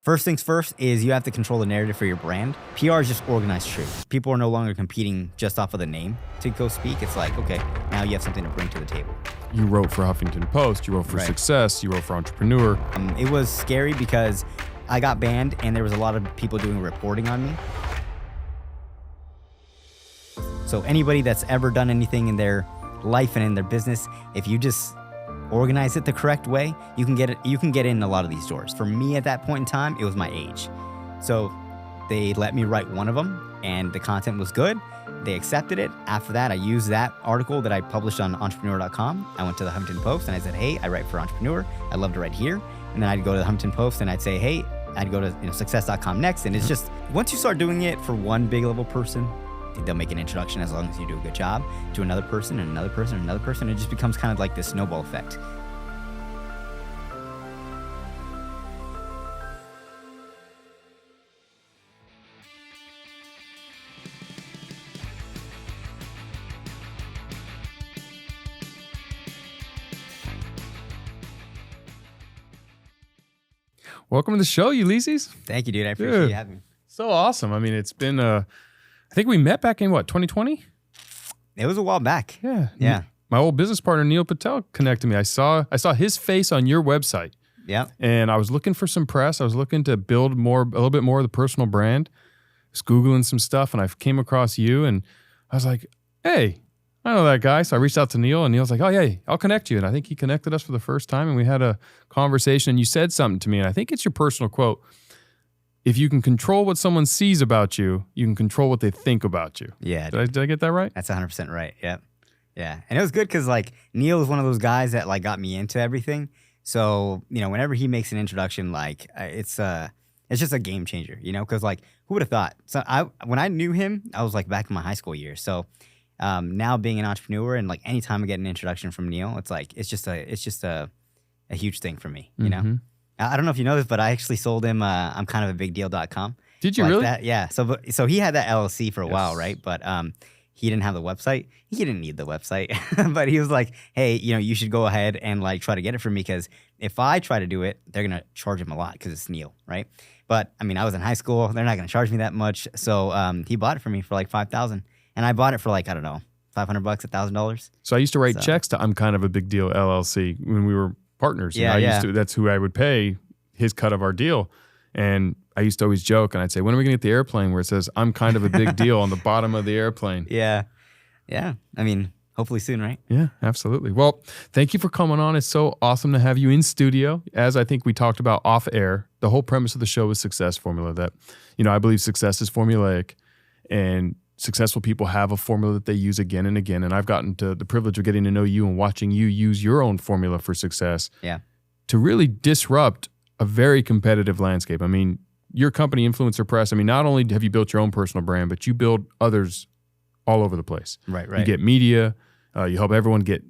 First things first is you have to control the narrative for your brand. PR is just organized truth. People are no longer competing just off of the name to go speak. It's like, okay, now you have something to bring to the table. You wrote for Huffington Post, you wrote for Success, you wrote for Entrepreneur. It was scary because I got banned and there was a lot of people doing reporting on me. So anybody that's ever done anything in their life and in their business, if you just organize it the correct way, you can get in a lot of these doors. For me at that point in time, it was my age. So they let me write one of them and the content was good. They accepted it. After that, I used that article that I published on entrepreneur.com. I went to the Huffington Post and I said, hey, I write for Entrepreneur. I love to write here. And then I'd go to the Huffington Post and I'd say, hey, I'd go to success.com next. And it's just, once you start doing it for one big level person, they'll make an introduction as long as you do a good job to another person and another person and another person. It just becomes kind of like this snowball effect. Welcome to the show, Ulyses. Thank you, dude. I appreciate you having me. So awesome. I mean, it's been, I think we met back in 2020? It was a while back. Yeah. My old business partner, Neil Patel, connected me. I saw his face on your website. Yeah. And I was looking for some press. I was looking to build a little bit more of the personal brand. I was Googling some stuff and I came across you and I was like, hey, I know that guy. So I reached out to Neil and Neil's like, oh yeah, I'll connect you. And I think he connected us for the first time and we had a conversation and you said something to me. And I think it's your personal quote. If you can control what someone sees about you, you can control what they think about you. Yeah. Did I get that right? That's 100% right. Yep. Yeah. And it was good because like Neil is one of those guys that like got me into everything. So, whenever he makes an introduction, like it's just a game changer, because like who would have thought? So when I knew him, I was like back in my high school years. So now being an entrepreneur and like anytime I get an introduction from Neil, it's like, it's just a huge thing for me, you know? I don't know if you know this, but I actually sold him I'm kind of a big deal.com. Did you really? That. Yeah. So he had that LLC for a while, right? But he didn't have the website. He didn't need the website, but he was like, hey, you should go ahead and like try to get it for me because if I try to do it, they're going to charge him a lot because it's Neil, right? But I mean, I was in high school. They're not going to charge me that much. So he bought it for me for like $5,000 and I bought it for like, I don't know, $500, $1,000. So I used to write checks to I'm Kind of a Big Deal LLC when we were partners. Yeah, that's who I would pay his cut of our deal. And I used to always joke and I'd say, when are we going to get the airplane where it says I'm kind of a big deal on the bottom of the airplane? Yeah. I mean, hopefully soon, right? Yeah, absolutely. Well, thank you for coming on. It's so awesome to have you in studio. As I think we talked about off air, the whole premise of the show is success formula that, I believe success is formulaic and successful people have a formula that they use again and again. And I've gotten to the privilege of getting to know you and watching you use your own formula for success to really disrupt a very competitive landscape. I mean, your company, Influencer Press, not only have you built your own personal brand, but you build others all over the place. Right. You get media, you help everyone get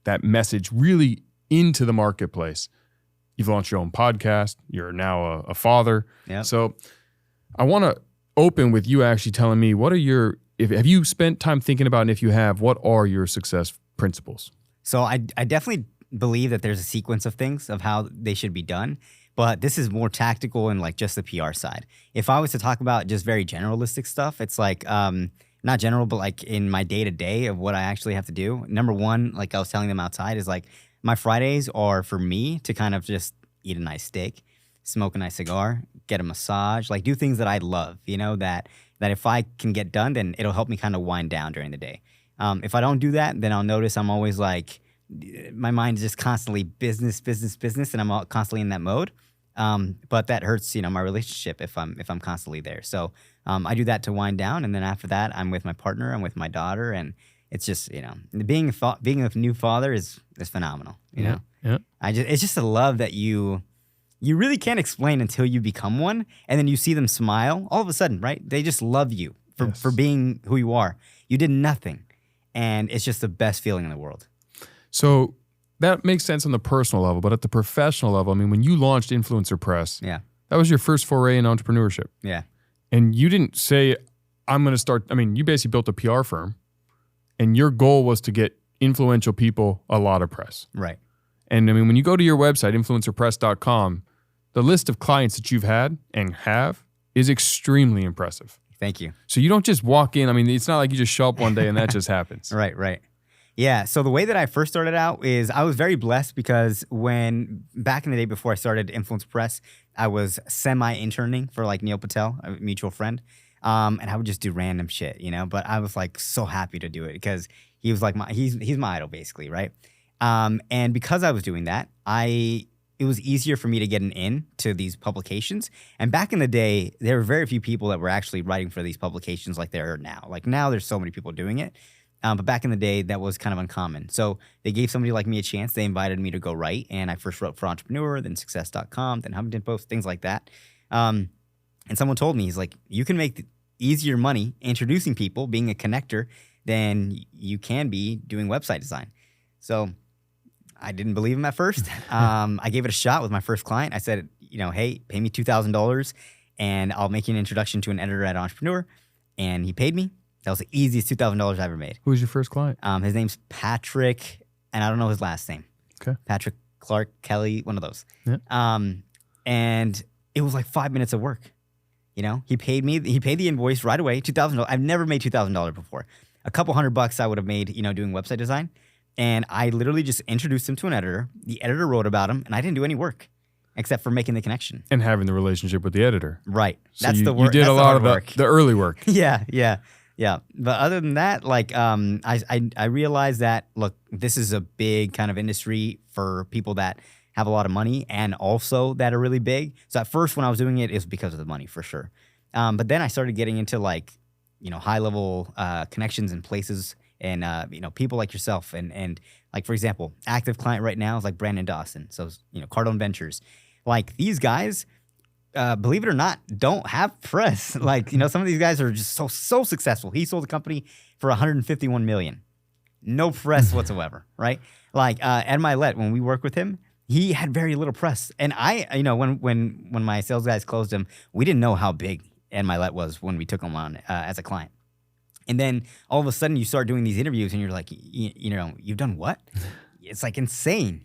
that message really into the marketplace. You've launched your own podcast. You're now a father. Yeah. So I want to open with you actually telling me have you spent time thinking about, and if you have, what are your success principles? So I definitely believe that there's a sequence of things of how they should be done. But this is more tactical and like just the PR side. If I was to talk about just very generalistic stuff, it's like, not general, but like in my day-to-day of what I actually have to do. Number one, like I was telling them outside, is like my Fridays are for me to kind of just eat a nice steak, smoke a nice cigar, get a massage, like do things that I love, that if I can get done, then it'll help me kind of wind down during the day. If I don't do that, then I'll notice I'm always like, my mind is just constantly business, and I'm constantly in that mode. But that hurts, my relationship if I'm constantly there. So I do that to wind down, and then after that, I'm with my partner, I'm with my daughter, and it's just being a new father is phenomenal. You know, it's just a love that you really can't explain until you become one, and then you see them smile. All of a sudden, right? They just love you for being who you are. You did nothing, and it's just the best feeling in the world. So that makes sense on the personal level, but at the professional level, when you launched Influencer Press, that was your first foray in entrepreneurship. Yeah. And you didn't say, I'm going to start, you basically built a PR firm, and your goal was to get influential people a lot of press. Right. And when you go to your website, influencerpress.com, the list of clients that you've had and have is extremely impressive. Thank you. So you don't just walk in. I mean, it's not like you just show up one day and that just happens. Right. Yeah. So the way that I first started out is I was very blessed because when back in the day before I started Influence Press, I was semi-interning for like Neil Patel, a mutual friend. And I would just do random shit, but I was like so happy to do it because he was like he's my idol basically. Right. And because I was doing that, it was easier for me to get an in to these publications. And back in the day, there were very few people that were actually writing for these publications like there are now. Like now there's so many people doing it. But back in the day, that was kind of uncommon. So they gave somebody like me a chance. They invited me to go write. And I first wrote for Entrepreneur, then Success.com, then Huffington Post, things like that. And someone told me, he's like, you can make easier money introducing people, being a connector, than you can be doing website design. So I didn't believe him at first. I gave it a shot with my first client. I said, hey, pay me $2,000 and I'll make you an introduction to an editor at Entrepreneur. And he paid me. That was the easiest $2,000 I ever made. Who was your first client? His name's Patrick, and I don't know his last name. Okay. Patrick Clark Kelly, one of those. Yeah. And it was like 5 minutes of work. He paid me. He paid the invoice right away. $2,000. I've never made $2,000 before. A couple $100 I would have made, doing website design. And I literally just introduced him to an editor. The editor wrote about him, and I didn't do any work except for making the connection. And having the relationship with the editor. Right. So That's the work. You did a lot of the early work. Yeah. But other than that, like I realized that, look, this is a big kind of industry for people that have a lot of money and also that are really big. So at first when I was doing it, it was because of the money for sure. But then I started getting into like, high level connections and places and, people like yourself and like, for example, active client right now is like Brandon Dawson. So, Cardone Ventures, like these guys, believe it or not, don't have press. Like, some of these guys are just so successful. He sold the company for $151 million. No press whatsoever, right? Like Ed Milet, when we worked with him, he had very little press. And when my sales guys closed him, we didn't know how big Ed Milet was when we took him on as a client. And then all of a sudden you start doing these interviews and you're like, you've done what? It's like insane,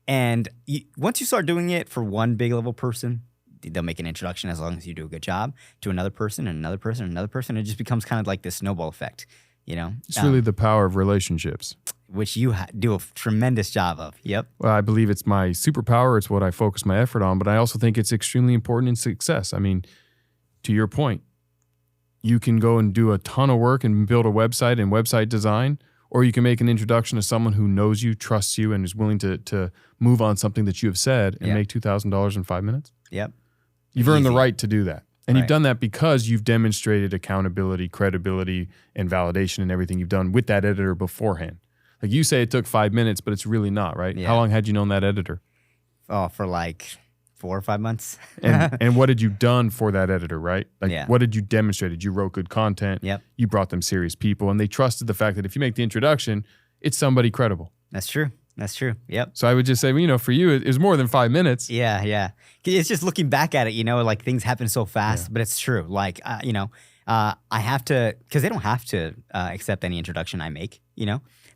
And once you start doing it for one big level person, they'll make an introduction as long as you do a good job to another person and another person and another person. It just becomes kind of like this snowball effect, It's really the power of relationships. Which you do a tremendous job of. Yep. Well, I believe it's my superpower. It's what I focus my effort on, but I also think it's extremely important in success. I mean, to your point, you can go and do a ton of work and build a website and website design, or you can make an introduction to someone who knows you, trusts you, and is willing to move on something that you have said and make $2,000 in 5 minutes. Yep. You've earned the right to do that. And Right. you've done that because you've demonstrated accountability, credibility, and validation in everything you've done with that editor beforehand. Like you say it took 5 minutes, but it's really not, right? Yeah. How long had you known that editor? Oh, for like 4 or 5 months. And what had you done for that editor, right? Like Yeah. what had you demonstrated? You wrote good content. Yep. You brought them serious people, and they trusted the fact that if you make the introduction, it's somebody credible. That's true. Yep. So I would just say, for you, it was more than 5 minutes. Yeah. It's just looking back at it, like things happen so fast, but it's true. Like, I have to, because they don't have to accept any introduction I make,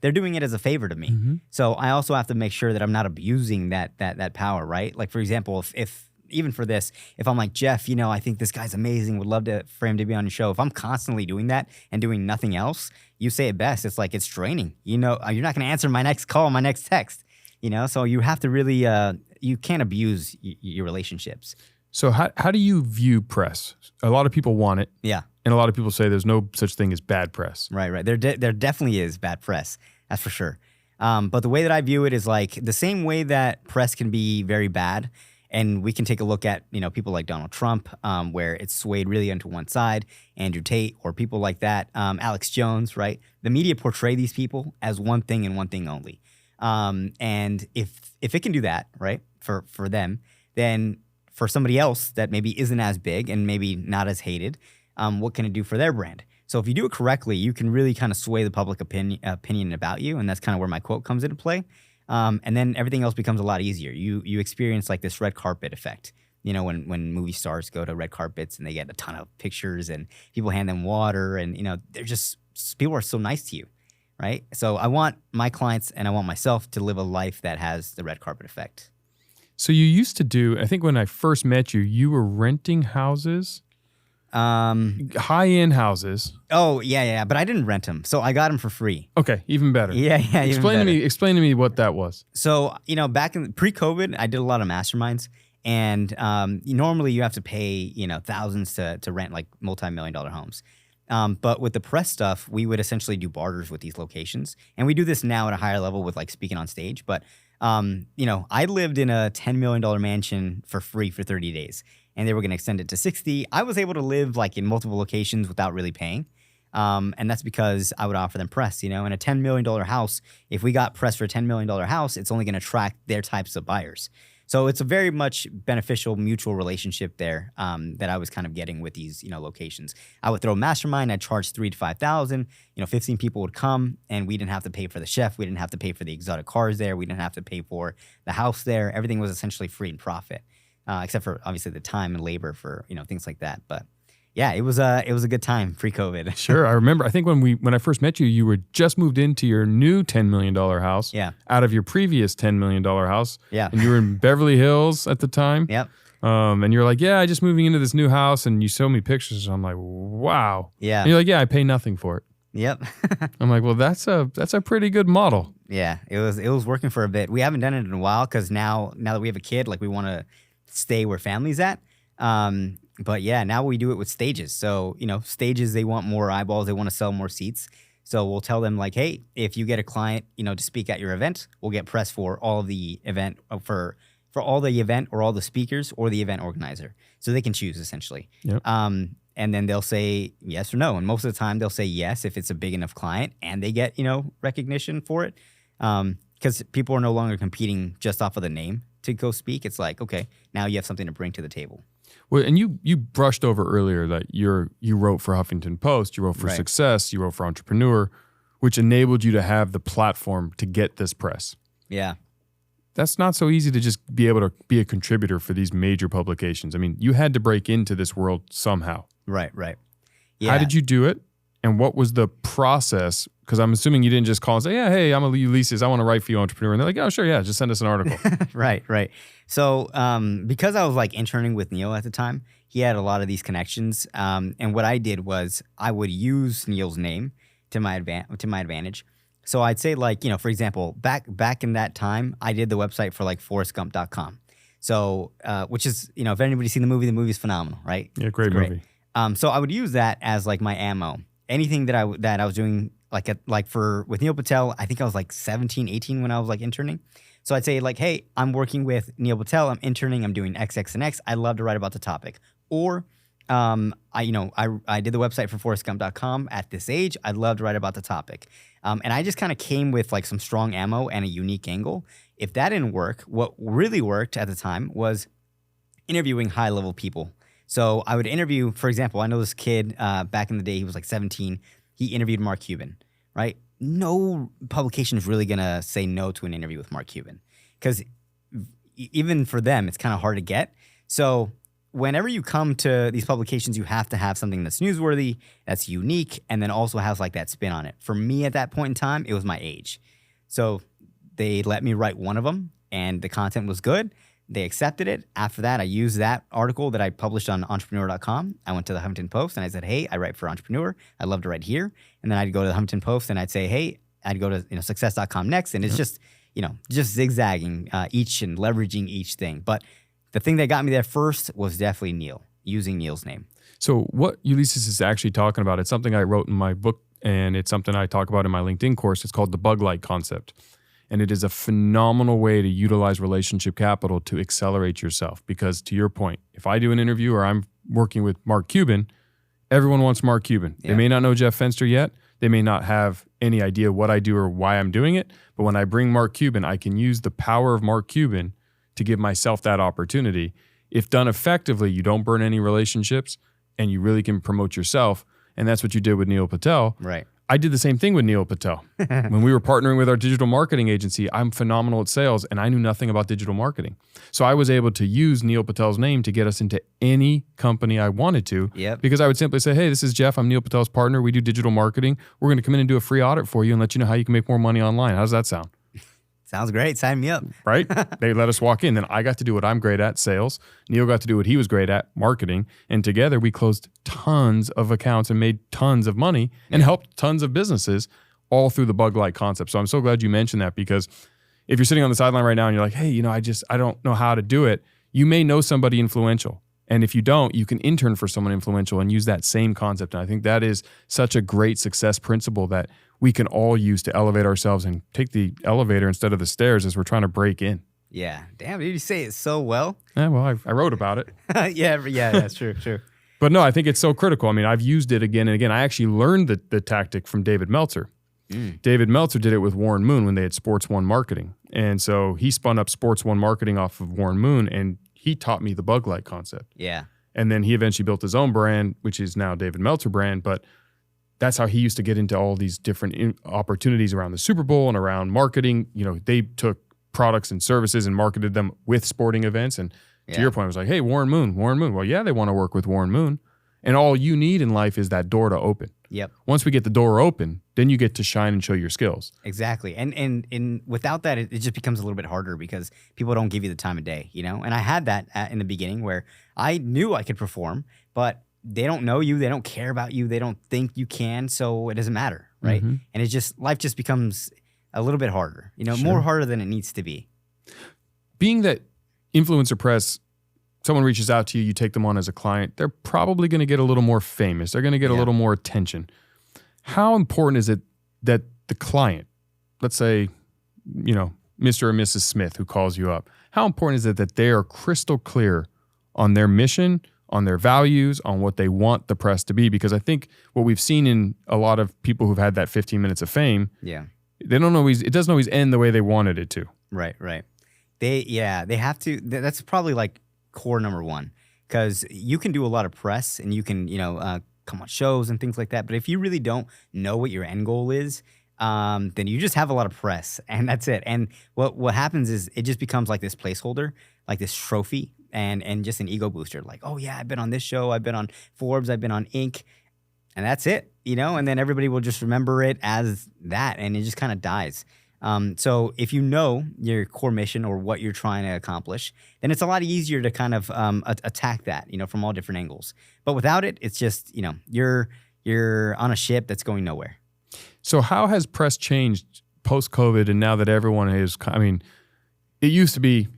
They're doing it as a favor to me. Mm-hmm. So I also have to make sure that I'm not abusing that power, right? Like, for example, if even for this, if I'm like, Jeff, I think this guy's amazing, would love for him to be on your show. If I'm constantly doing that and doing nothing else, you say it best. It's like, it's draining. You're not going to answer my next call, my next text, So you have to really, you can't abuse your relationships. So how do you view press? A lot of people want it. Yeah. And a lot of people say there's no such thing as bad press. Right. There definitely is bad press. That's for sure. But the way that I view it is like the same way that press can be very bad. And we can take a look at, people like Donald Trump, where it's swayed really onto one side, Andrew Tate, or people like that, Alex Jones, right? The media portray these people as one thing and one thing only. And if it can do that, right, for them, then for somebody else that maybe isn't as big and maybe not as hated, what can it do for their brand? So if you do it correctly, you can really kind of sway the public opinion about you, and that's kind of where my quote comes into play. And then everything else becomes a lot easier. You experience like this red carpet effect. When movie stars go to red carpets and they get a ton of pictures and people hand them water and they're just, people are so nice to you, right? So I want my clients and I want myself to live a life that has the red carpet effect. So you used to do, I think when I first met you, you were renting houses, high-end houses. Oh, yeah. But I didn't rent them. So I got them for free. Okay, even better. Yeah. Explain to me what that was. So, back in pre-COVID, I did a lot of masterminds. And normally you have to pay, thousands to rent like multi-million-dollar homes. But with the press stuff, we would essentially do barters with these locations. And we do this now at a higher level with like speaking on stage. But, I lived in a $10 million mansion for free for 30 days. And they were going to extend it to 60. I was able to live like in multiple locations without really paying. And that's because I would offer them press, in a $10 million house. If we got press for a $10 million house, it's only going to attract their types of buyers. So it's a very much beneficial mutual relationship there that I was kind of getting with these, locations. I would throw a mastermind. I'd charge $3,000 to $5,000. 15 people would come, and we didn't have to pay for the chef. We didn't have to pay for the exotic cars there. We didn't have to pay for the house there. Everything was essentially free and profit, except for obviously the time and labor for things like that. But yeah, it was a good time pre-COVID. Sure, I remember. I think when I first met you, you were just moved into your new $10 million house. Yeah. Out of your previous $10 million house. Yeah. And you were in Beverly Hills at the time. Yep. And you're like, yeah, I just moving into this new house, and you showed me pictures. And I'm like, wow. Yeah. And you're like, yeah, I pay nothing for it. Yep. I'm like, well, that's a pretty good model. Yeah, it was working for a bit. We haven't done it in a while because now that we have a kid, like we want to stay where family's at. But yeah, now we do it with stages. So, stages, they want more eyeballs. They want to sell more seats. So we'll tell them like, hey, if you get a client, to speak at your event, we'll get press for all of the event, for all the event or all the speakers or the event organizer. So they can choose essentially. Yep. And then they'll say yes or no. And most of the time they'll say yes if it's a big enough client and they get, recognition for it. Because people are no longer competing just off of the name to go speak. It's like, okay, now you have something to bring to the table. Well, and you brushed over earlier that you wrote for Huffington Post, you wrote for Right. Success, you wrote for Entrepreneur, which enabled you to have the platform to get this press. Yeah. That's not so easy to just be able to be a contributor for these major publications. I mean, you had to break into this world somehow. Right. Yeah. How did you do it? And what was the process? Because I'm assuming you didn't just call and say, yeah, hey, I'm Ulyses. I want to write for you, Entrepreneur. And they're like, oh, sure, yeah, just send us an article. Right. So because I was like interning with Neil at the time, he had a lot of these connections. And what I did was I would use Neil's name to my advantage. So I'd say like, for example, back in that time, I did the website for like forrestgump.com. So which is, if anybody's seen the movie's phenomenal, right? Yeah, great movie. So I would use that as like my ammo. Anything that I was doing with Neil Patel, I think I was like 17, 18 when I was like interning. So I'd say like, hey, I'm working with Neil Patel. I'm interning. I'm doing X, X, and X. I'd love to write about the topic. Or I did the website for forrestgump.com at this age. I'd love to write about the topic. And I just kind of came with like some strong ammo and a unique angle. If that didn't work, what really worked at the time was interviewing high-level people. So I would interview, for example, I know this kid back in the day, he was like 17. He interviewed Mark Cuban, right? No publication is really going to say no to an interview with Mark Cuban because even for them, it's kind of hard to get. So whenever you come to these publications, you have to have something that's newsworthy, that's unique, and then also has like that spin on it. For me at that point in time, it was my age. So they let me write one of them, and the content was good. They accepted it. After that, I used that article that I published on entrepreneur.com. I went to the Huffington Post and I said, hey, I write for Entrepreneur. I'd love to write here. And then I'd go to the Huffington Post and I'd say, hey, I'd go to success.com next. And it's just zigzagging each and leveraging each thing. But the thing that got me there first was definitely Neil, using Neil's name. So what Ulyses is actually talking about, it's something I wrote in my book, and it's something I talk about in my LinkedIn course. It's called the bug light concept. And it is a phenomenal way to utilize relationship capital to accelerate yourself. Because to your point, if I do an interview or I'm working with Mark Cuban, everyone wants Mark Cuban. Yeah. They may not know Jeff Fenster yet. They may not have any idea what I do or why I'm doing it. But when I bring Mark Cuban, I can use the power of Mark Cuban to give myself that opportunity. If done effectively, you don't burn any relationships and you really can promote yourself. And that's what you did with Neil Patel. Right. I did the same thing with Neil Patel. When we were partnering with our digital marketing agency, I'm phenomenal at sales and I knew nothing about digital marketing. So I was able to use Neil Patel's name to get us into any company I wanted to. Yep. Because I would simply say, hey, this is Jeff. I'm Neil Patel's partner. We do digital marketing. We're going to come in and do a free audit for you and let you know how you can make more money online. How does that sound? Sounds great. Sign me up. Right? They let us walk in. Then I got to do what I'm great at, sales. Neil got to do what he was great at, marketing. And together we closed tons of accounts and made tons of money and helped tons of businesses all through the bug light concept. So I'm so glad you mentioned that, because if you're sitting on the sideline right now and you're like, hey, I don't know how to do it, you may know somebody influential. And if you don't, you can intern for someone influential and use that same concept. And I think that is such a great success principle that we can all use to elevate ourselves and take the elevator instead of the stairs as we're trying to break in. Yeah. Damn, dude, you say it so well. Yeah, well, I wrote about it. Yeah, that's true. But no, I think it's so critical. I mean, I've used it again and again. I actually learned the tactic from David Meltzer. David Meltzer did it with Warren Moon when they had Sports One Marketing. And so he spun up Sports One Marketing off of Warren Moon, and he taught me the bug light concept. Yeah. And then he eventually built his own brand, which is now David Meltzer brand. But that's how he used to get into all these different opportunities around the Super Bowl and around marketing. They took products and services and marketed them with sporting events. And to your point, it was like, hey, Warren Moon. Well, yeah, they want to work with Warren Moon. And all you need in life is that door to open. Yep. Once we get the door open, then you get to shine and show your skills. Exactly. And without that, it just becomes a little bit harder because people don't give you the time of day, And I had that in the beginning where I knew I could perform, but they don't know you. They don't care about you. They don't think you can. So it doesn't matter. Right. Mm-hmm. And life just becomes a little bit harder, Sure. more harder than it needs to be. Being that influencer press, someone reaches out to you, you take them on as a client, they're probably going to get a little more famous. They're going to get a little more attention. How important is it that the client, let's say, Mr. or Mrs. Smith who calls you up, how important is it that they are crystal clear on their mission, on their values, on what they want the press to be? Because I think what we've seen in a lot of people who've had that 15 minutes of fame, it doesn't always end the way they wanted it to. Right. They have to, that's probably like core number one, because you can do a lot of press and you can, come on shows and things like that. But if you really don't know what your end goal is, then you just have a lot of press and that's it. And what happens is it just becomes like this placeholder, like this trophy and just an ego booster. Like, oh yeah, I've been on this show. I've been on Forbes. I've been on Inc. And that's it, and then everybody will just remember it as that and it just kind of dies. So if you know your core mission or what you're trying to accomplish, then it's a lot easier to kind of attack that, from all different angles. But without it, it's just, you're on a ship that's going nowhere. So how has press changed post-COVID and now that everyone is, it used to be,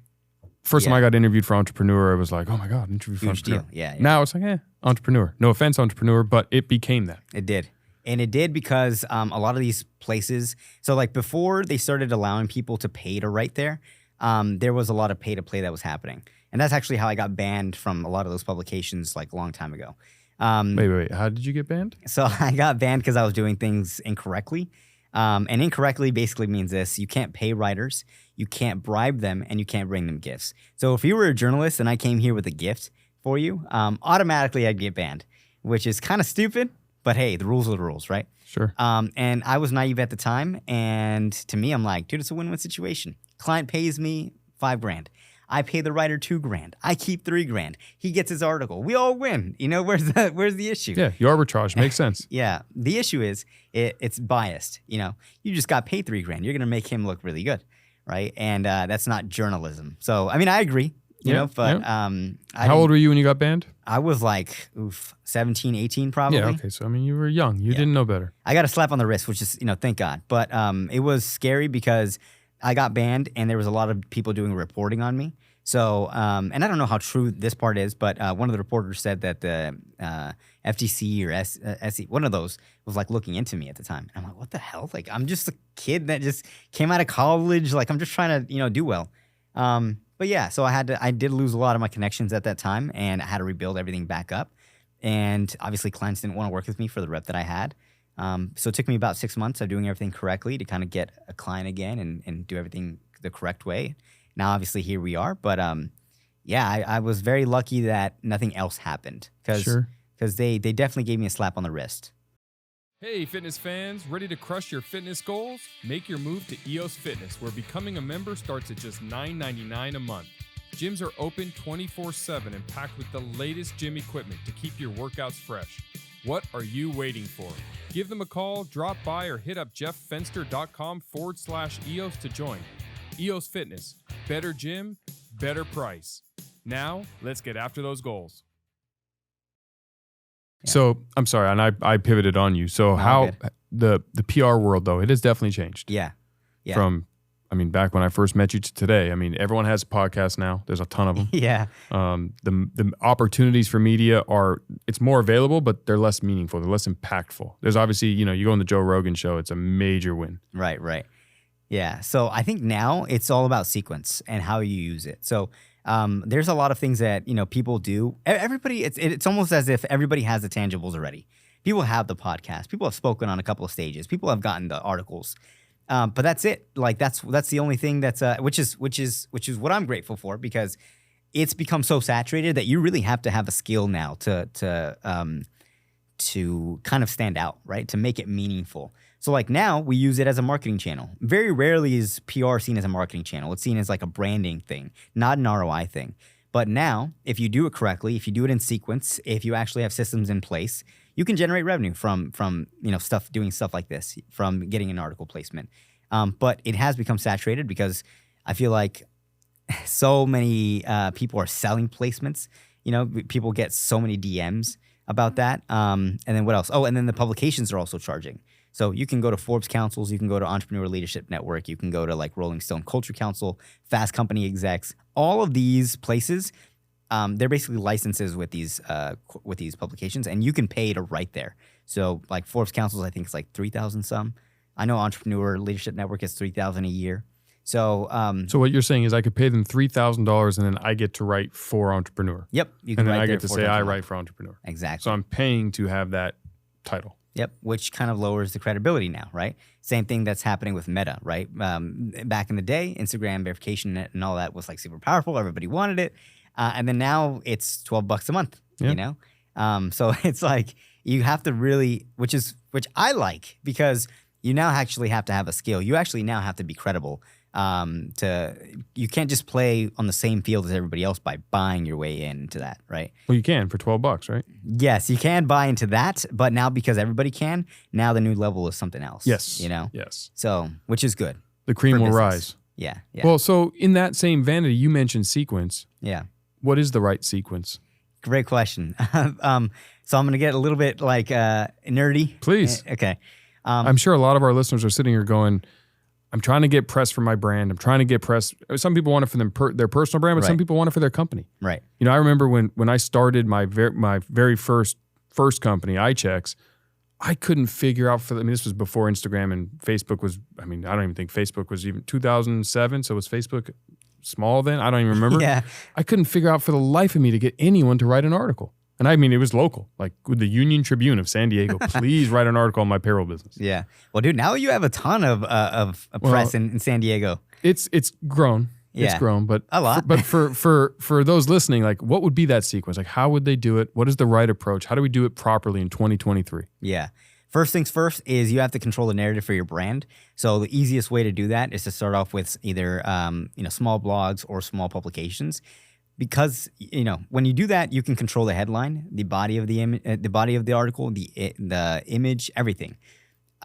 first time I got interviewed for Entrepreneur, I was like, oh my God, interviewed for Huge Entrepreneur. deal. Yeah. Now it's like, Entrepreneur. No offense, Entrepreneur, but it became that. It did. And it did because a lot of these places, so like before they started allowing people to pay to write there was a lot of pay to play that was happening. And that's actually how I got banned from a lot of those publications like a long time ago. Wait. How did you get banned? So I got banned because I was doing things incorrectly. And incorrectly basically means this: you can't pay writers, you can't bribe them, and you can't bring them gifts. So if you were a journalist and I came here with a gift for you, automatically I'd get banned, which is kind of stupid. But hey, the rules are the rules, right? Sure. And I was naive at the time. And to me, I'm like, dude, it's a win-win situation. Client pays me $5,000. I pay the writer $2,000. I keep $3,000. He gets his article. We all win. Where's the issue? Yeah, your arbitrage makes sense. Yeah. The issue is it's biased. You just got paid $3,000. You're going to make him look really good, right? And that's not journalism. So, I agree. How old were you when you got banned? I was like 17, 18 probably. Yeah, okay. So, you were young. You didn't know better. I got a slap on the wrist, which is, thank God. But it was scary because I got banned and there was a lot of people doing reporting on me. So, and I don't know how true this part is, but one of the reporters said that the FTC or SE, one of those was like looking into me at the time. And I'm like, what the hell? Like, I'm just a kid that just came out of college. Like, I'm just trying to, do well. But yeah, so I did lose a lot of my connections at that time and I had to rebuild everything back up. And obviously clients didn't want to work with me for the rep that I had. So it took me about 6 months of doing everything correctly to kind of get a client again and do everything the correct way. Now, obviously here we are, but I was very lucky that nothing else happened because they definitely gave me a slap on the wrist. Hey, fitness fans, ready to crush your fitness goals? Make your move to EOS Fitness, where becoming a member starts at just $9.99 a month. Gyms are open 24/7 and packed with the latest gym equipment to keep your workouts fresh. What are you waiting for? Give them a call, drop by, or hit up jefffenster.com/EOS to join. EOS Fitness, better gym, better price. Now, let's get after those goals. Yeah. So, I'm sorry, and I pivoted on you. So, how the PR world, though, it has definitely changed. Yeah. From, back when I first met you to today. Everyone has a podcast now. There's a ton of them. Yeah. The opportunities for media it's more available, but they're less meaningful. They're less impactful. There's obviously, you go on the Joe Rogan show, it's a major win. Right. Yeah. So I think now it's all about sequence and how you use it. So there's a lot of things that, people do. Everybody, it's almost as if everybody has the tangibles already. People have the podcast. People have spoken on a couple of stages. People have gotten the articles. But that's it. Like that's the only thing that's which is what I'm grateful for, because it's become so saturated that you really have to have a skill now to kind of stand out, right? To make it meaningful. So like now we use it as a marketing channel. Very rarely is PR seen as a marketing channel. It's seen as like a branding thing, not an ROI thing. But now, if you do it correctly, if you do it in sequence, if you actually have systems in place, you can generate revenue from doing stuff like this, from getting an article placement. But it has become saturated because I feel like so many people are selling placements. People get so many DMs about that. And then what else? Oh, and then the publications are also charging. So you can go to Forbes Councils, you can go to Entrepreneur Leadership Network, you can go to like Rolling Stone Culture Council, Fast Company Execs. All of these places, they're basically licenses with these publications, and you can pay to write there. So like Forbes Councils, I think it's like 3,000 some. I know Entrepreneur Leadership Network is 3,000 a year. So so what you're saying is I could pay them $3,000 and then I get to write for Entrepreneur. Yep. You and can then write I there get to 4 say times a I month. write for Entrepreneur. Exactly. So I'm paying to have that title. Yep, which kind of lowers the credibility now, right? Same thing that's happening with Meta, right? Back in the day, Instagram verification and all that was like super powerful. Everybody wanted it. And then now it's $12 a month, So it's like you have to really, which I like, because you now actually have to have a skill. You actually now have to be credible. You can't just play on the same field as everybody else by buying your way into that, right? Well, you can for $12, right? Yes, you can buy into that, but now because everybody can, now the new level is something else. Yes. Yes. So, which is good. The cream will business. rise. Yeah. Well, so in that same vanity, you mentioned sequence. Yeah. What is the right sequence? Great question. So I'm going to get a little bit like nerdy. Please. Okay. I'm sure a lot of our listeners are sitting here going, I'm trying to get press for my brand. I'm trying to get press. Some people want it for their personal brand, but some people want it for their company. Right. I remember when I started my very first company, iChecks, I couldn't figure out this was before Instagram and Facebook was, I don't even think Facebook was even 2007. So was Facebook small then? I don't even remember. Yeah. I couldn't figure out for the life of me to get anyone to write an article. And it was local, like with the Union Tribune of San Diego. Please write an article on my payroll business. Yeah. Well, dude, now you have a ton of press in San Diego. It's grown. Yeah. It's grown, but a lot. But for those listening, like, what would be that sequence? Like, how would they do it? What is the right approach? How do we do it properly in 2023? Yeah. First things first is you have to control the narrative for your brand. So the easiest way to do that is to start off with either small blogs or small publications. Because when you do that, you can control the headline, the body of the article, the image, everything.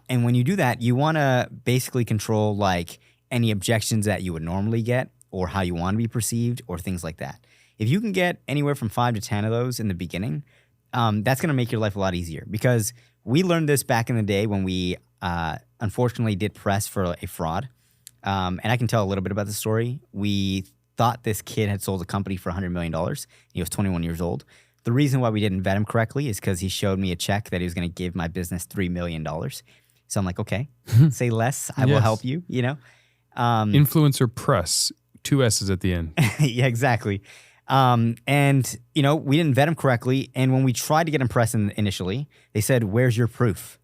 And when you do that, you want to basically control like any objections that you would normally get, or how you want to be perceived, or things like that. If you can get anywhere from 5 to 10 of those in the beginning, that's going to make your life a lot easier. Because we learned this back in the day when we unfortunately did press for a fraud. And I can tell a little bit about the story. We thought this kid had sold a company for $100 million. He was 21 years old. The reason why we didn't vet him correctly is because he showed me a check that he was going to give my business $3 million. So I'm like, okay, say less. I will help you, Influencer press, 2 S's at the end. Yeah, exactly. And we didn't vet him correctly. And when we tried to get him press initially, they said, where's your proof?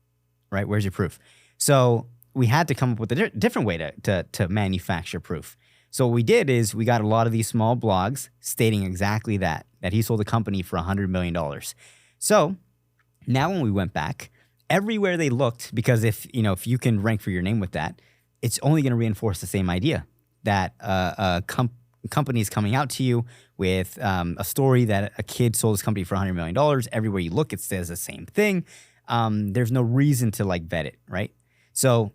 Right? Where's your proof? So we had to come up with a different way to manufacture proof. So what we did is we got a lot of these small blogs stating exactly that he sold a company for $100 million. So now when we went back, everywhere they looked, because if you can rank for your name with that, it's only going to reinforce the same idea that a company is coming out to you with a story that a kid sold his company for $100 million. Everywhere you look, it says the same thing. There's no reason to vet it, right? So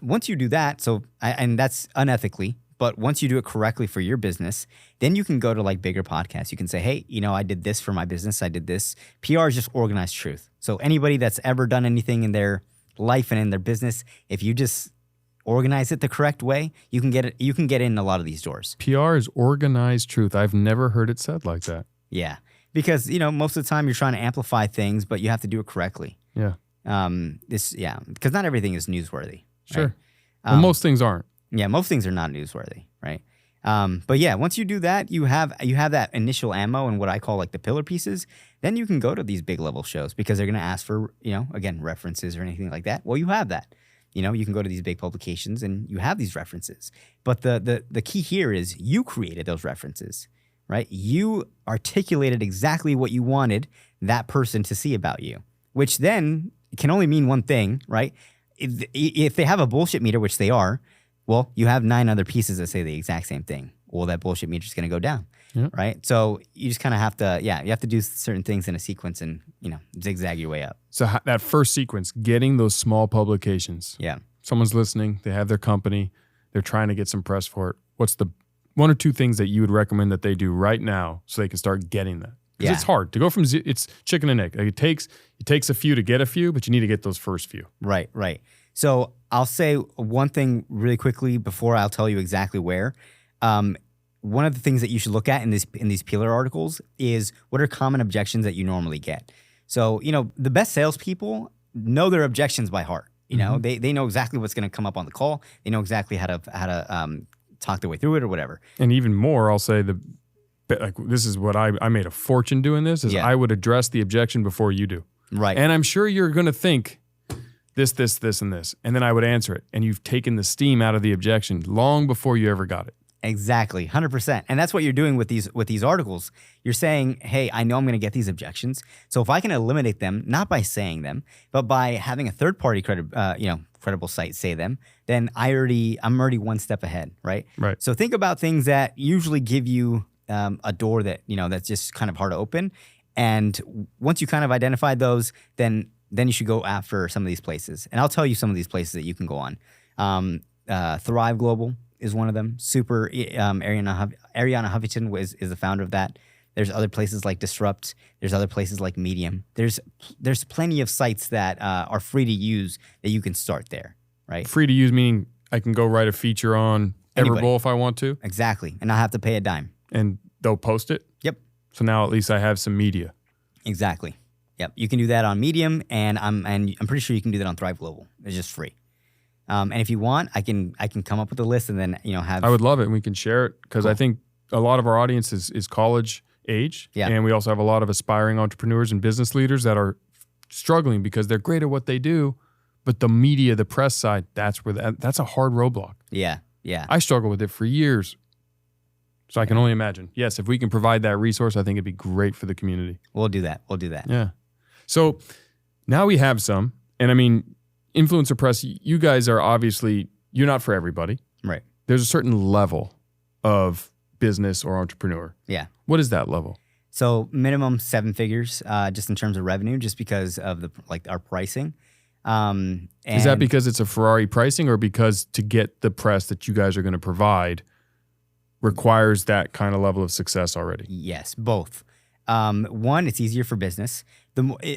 once you do that, and that's unethically, but once you do it correctly for your business, then you can go to like bigger podcasts. You can say, hey, I did this for my business. I did this. PR is just organized truth. So anybody that's ever done anything in their life and in their business, if you just organize it the correct way, you can get it. You can get in a lot of these doors. PR is organized truth. I've never heard it said like that. Yeah, because most of the time you're trying to amplify things, but you have to do it correctly. Yeah. Because not everything is newsworthy. Sure. Right? Well, most things aren't. Yeah, most things are not newsworthy, right? But yeah, once you do that, you have that initial ammo and what I call like the pillar pieces. Then you can go to these big level shows because they're going to ask for again references or anything like that. Well, you have that. You can go to these big publications and you have these references. But the key here is you created those references, right? You articulated exactly what you wanted that person to see about you, which then can only mean one thing, right? If they have a bullshit meter, which they are, well, you have 9 other pieces that say the exact same thing. Well, that bullshit meter is going to go down, right? So you just kind of have to, you have to do certain things in a sequence and, zigzag your way up. So that first sequence, getting those small publications. Yeah. Someone's listening. They have their company. They're trying to get some press for it. What's the 1 or 2 things that you would recommend that they do right now so they can start getting that? Because it's hard to go from it's chicken and egg. Like it takes a few to get a few, but you need to get those first few. Right. So I'll say one thing really quickly before I'll tell you exactly where. One of the things that you should look at in these pillar articles is what are common objections that you normally get. So the best salespeople know their objections by heart. They know exactly what's going to come up on the call. They know exactly how to talk their way through it or whatever. And even more, I'll say this is what I made a fortune doing this. Is I would address the objection before you do. Right. And I'm sure you're going to think this, and this. And then I would answer it. And you've taken the steam out of the objection long before you ever got it. Exactly, 100%. And that's what you're doing with these articles. You're saying, hey, I know I'm going to get these objections. So if I can eliminate them, not by saying them, but by having a third-party credible site say them, then I'm already one step ahead, right? Right. So think about things that usually give you a door that, that's just kind of hard to open. And once you kind of identify those, then you should go after some of these places. And I'll tell you some of these places that you can go on. Thrive Global is one of them. Super. Ariana Huffington is the founder of that. There's other places like Disrupt. There's other places like Medium. There's plenty of sites that are free to use that you can start there, right? Free to use meaning I can go write a feature on Everbowl if I want to. Exactly, and not have to pay a dime. And they'll post it? Yep. So now at least I have some media. Exactly. Yep. You can do that on Medium, and I'm pretty sure you can do that on Thrive Global. It's just free. And if you want, I can come up with a list and then have. I would love it, and we can share it because I think a lot of our audience is college age, and we also have a lot of aspiring entrepreneurs and business leaders that are struggling because they're great at what they do, but the media, the press side, that's a hard roadblock. Yeah. I struggled with it for years. So I can only imagine. Yes, if we can provide that resource, I think it'd be great for the community. We'll do that. Yeah. So now we have some, and I mean, influencer press, you guys are obviously, you're not for everybody. Right. There's a certain level of business or entrepreneur. Yeah. What is that level? So minimum 7 figures, just in terms of revenue, just because of our pricing. Is that because it's a Ferrari pricing or because to get the press that you guys are going to provide requires that kind of level of success already? Yes, both. One, it's easier for business.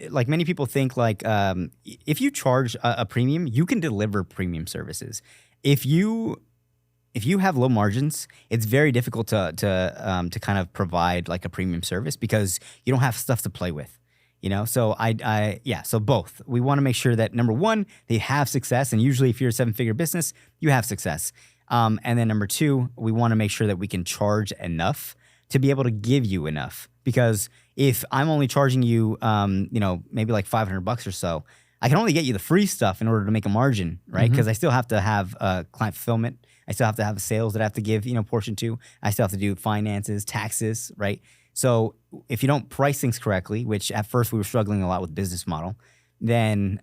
Like many people think if you charge a premium, you can deliver premium services. If you have low margins, it's very difficult to kind of provide like a premium service because you don't have stuff to play with. So so both. We want to make sure that number one, they have success. And usually if you're a 7-figure business, you have success. And then number two, we want to make sure that we can charge enough to be able to give you enough. Because if I'm only charging you, maybe like $500 or so, I can only get you the free stuff in order to make a margin, right? Because I still have to have client fulfillment. I still have to have sales that I have to give, portion to. I still have to do finances, taxes, right? So if you don't price things correctly, which at first we were struggling a lot with business model, then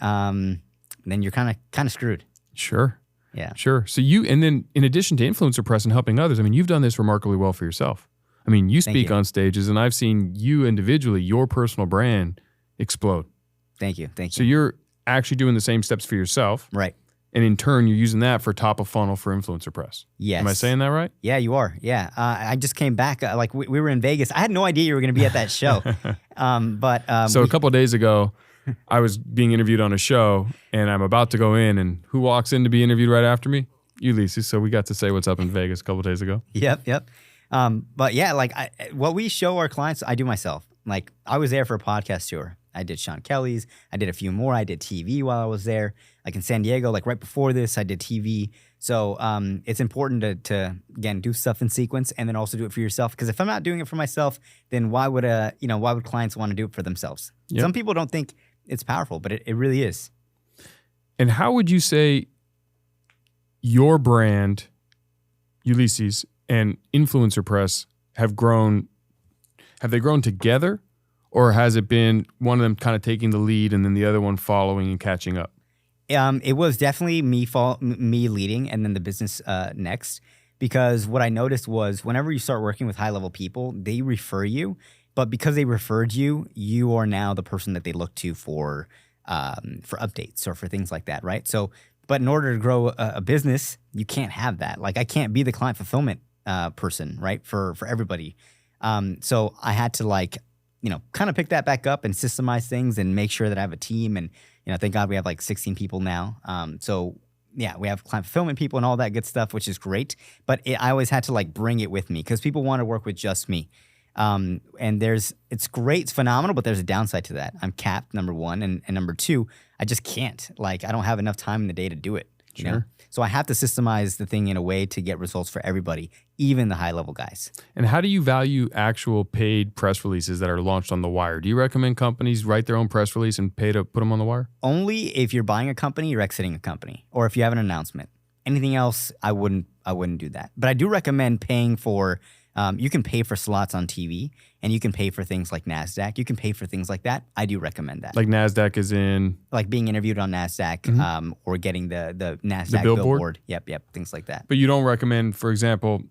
you're kind of screwed. Sure. Yeah. Sure. So and then in addition to influencer press and helping others, I mean, you've done this remarkably well for yourself. I mean, you speak on stages and I've seen you individually, your personal brand explode. Thank you. So you're actually doing the same steps for yourself. Right. and in turn, you're using that for top of funnel for influencer press. Yes. Am I saying that right? Yeah, you are. Yeah. I just came back. Like we were in Vegas. I had no idea you were going to be at that show. So a couple of days ago, I was being interviewed on a show, and I'm about to go in, and who walks in to be interviewed right after me? Ulyses. So we got to say what's up in Vegas a couple of days ago. Yep. But yeah, like what we show our clients, I do myself. Like I was there for a podcast tour. I did Sean Kelly's. I did a few more. I did TV while I was there. Like in San Diego, like right before this, I did TV. So it's important to again do stuff in sequence and then also do it for yourself. Because if I'm not doing it for myself, then why would clients want to do it for themselves? Yep. Some people don't think it's powerful, but it really is. And how would you say your brand, Ulyses, and influencer press have grown? Have they grown together? Or has it been one of them kind of taking the lead and then the other one following and catching up? It was definitely me leading and then the business next. Because what I noticed was whenever you start working with high-level people, they refer you. But because they referred you, you are now the person that they look to for updates or for things like that, right? So, but in order to grow a business, you can't have that. Like I can't be the client fulfillment person, right, for everybody. So I had to kind of pick that back up and systemize things and make sure that I have a team. And, thank God we have like 16 people now. So yeah, we have client fulfillment people and all that good stuff, which is great. But I always had to like bring it with me because people want to work with just me. And it's great, it's phenomenal, but there's a downside to that. I'm capped, number one. And number two, I just can't. Like, I don't have enough time in the day to do it. You know? So I have to systemize the thing in a way to get results for everybody, even the high-level guys. And how do you value actual paid press releases that are launched on the wire? Do you recommend companies write their own press release and pay to put them on the wire? Only if you're buying a company, you're exiting a company, or if you have an announcement. Anything else, I wouldn't do that. But I do recommend paying for. You can pay for slots on TV, and you can pay for things like NASDAQ. You can pay for things like that. I do recommend that. Like NASDAQ is in? Like being interviewed on NASDAQ or getting the NASDAQ billboard. Yep, things like that. But you don't recommend, for example,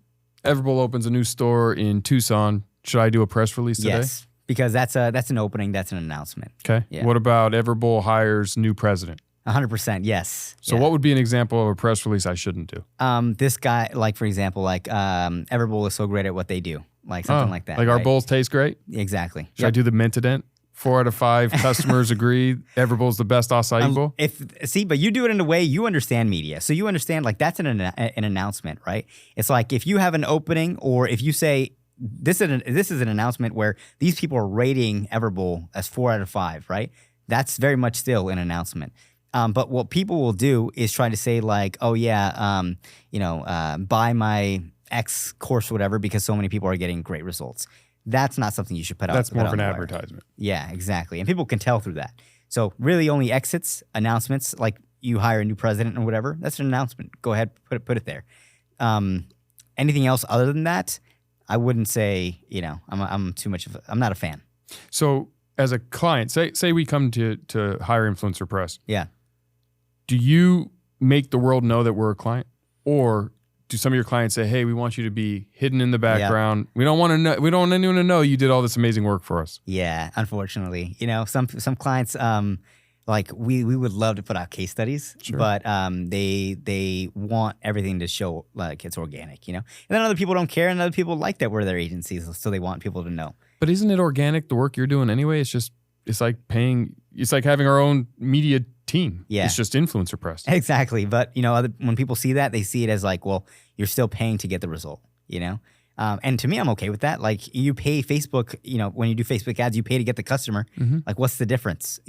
Everbull opens a new store in Tucson. Should I do a press release today? Yes, because that's an opening. That's an announcement. Okay. Yeah. What about Everbull hires new president? 100%, yes. So what would be an example of a press release I shouldn't do? This guy, like for example, Everbull is so great at what they do, like something like that. Like our bowls taste great? Exactly. Should I do the Mentadent? 4 out of 5 customers agree Everbull's the best acai bowl? But you do it in a way you understand media. So you understand like that's an announcement, right? It's like if you have an opening or if you say this is an announcement where these people are rating Everbull as 4 out of 5, right? That's very much still an announcement. But what people will do is try to say like, oh yeah, buy my X course or whatever because so many people are getting great results. That's not something you should put out. That's more of an advertisement. Yeah, exactly. And people can tell through that. So really only exits, announcements, like you hire a new president or whatever, that's an announcement. Go ahead, put it there. Anything else other than that, I wouldn't say, I'm too much I'm not a fan. So as a client, say we come to hire influencer press. Yeah. Do you make the world know that we're a client? Or do some of your clients say, hey, we want you to be hidden in the background. Yeah. We don't want anyone to know you did all this amazing work for us. Yeah, unfortunately. Some clients, we would love to put out case studies, but they want everything to show like it's organic, And then other people don't care, and other people like that we're their agencies, so they want people to know. But isn't it organic, the work you're doing anyway? It's like having our own media team. Yeah. It's just influencer press. Exactly. But, when people see that, they see it as like, well, you're still paying to get the result, And to me, I'm okay with that. Like you pay Facebook, when you do Facebook ads, you pay to get the customer. Mm-hmm. Like what's the difference,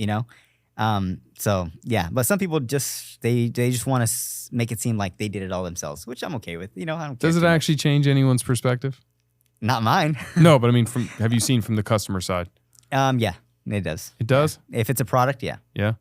So yeah, but some people they just want to make it seem like they did it all themselves, which I'm okay with. I don't care. Does it actually change anyone's perspective? Not mine. No, but I mean, have you seen from the customer side? Yeah, it does. It does? Yeah. If it's a product, yeah. Yeah.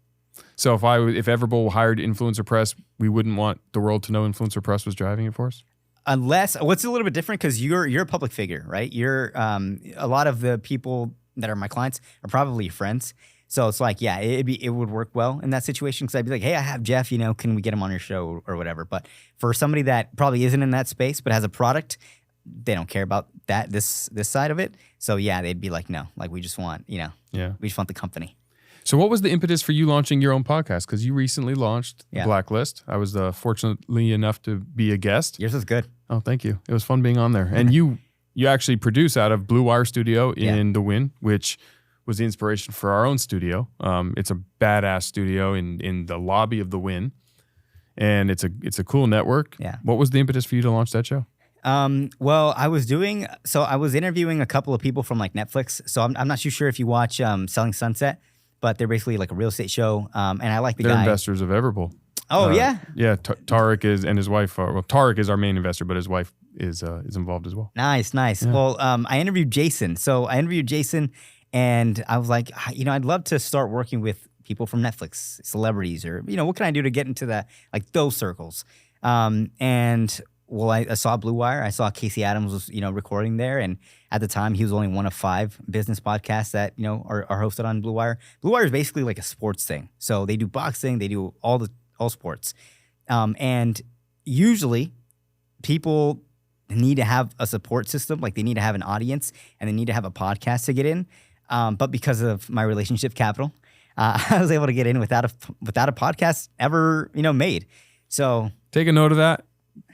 So if Everbull hired influencer press, we wouldn't want the world to know influencer press was driving it for us? Unless, what's a little bit different because you're a public figure, right? You're a lot of the people that are my clients are probably friends. So it's like, yeah, it would work well in that situation because I'd be like, hey, I have Jeff, can we get him on your show or whatever? But for somebody that probably isn't in that space but has a product, they don't care about this side of it. So yeah, they'd be like, no, like we just want, we just want the company. So what was the impetus for you launching your own podcast? Because you recently launched The Blacklist. I was fortunately enough to be a guest. Yours was good. Oh, thank you. It was fun being on there. And you actually produce out of Blue Wire Studio in the Wynn, which was the inspiration for our own studio. It's a badass studio in the lobby of the Wynn. And it's a cool network. Yeah. What was the impetus for you to launch that show? Well, I was interviewing a couple of people from like Netflix. So I'm not too sure if you watch Selling Sunset, but they're basically like a real estate show. And I like the They're guy. investors of Everbull. Oh, yeah? Yeah, Tarek is, and his wife Tarek is our main investor, but his wife is involved as well. Nice. Yeah. Well, I interviewed Jason. So I interviewed Jason, and I was like, I'd love to start working with people from Netflix, celebrities, or, what can I do to get into those circles? And well, I saw Blue Wire. I saw Casey Adams was, recording there. And at the time, he was only one of 5 business podcasts that, are hosted on Blue Wire. Blue Wire is basically like a sports thing. So they do boxing, they do all sports. And usually people need to have a support system. Like they need to have an audience and they need to have a podcast to get in. But because of my relationship capital, I was able to get in without a podcast ever, made. So take a note of that.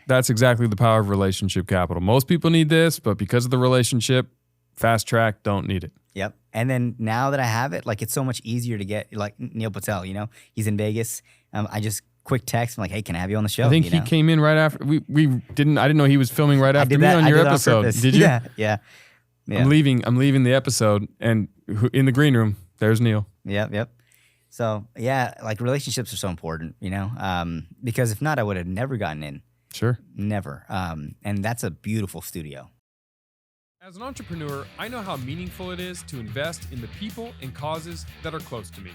That's exactly the power of relationship capital. Most people need this, but because of the relationship, fast track, don't need it. Yep. And then now that I have it, like it's so much easier to get, like Neil Patel, he's in Vegas. I just quick text. I'm like, hey, can I have you on the show? I think he came in right after I didn't know he was filming right after me on your episode. Did you? Yeah. I'm leaving the episode, and in the green room, there's Neil. Yep. So yeah, like relationships are so important, because if not, I would have never gotten in. Sure. Never. And that's a beautiful studio. As an entrepreneur, I know how meaningful it is to invest in the people and causes that are close to me.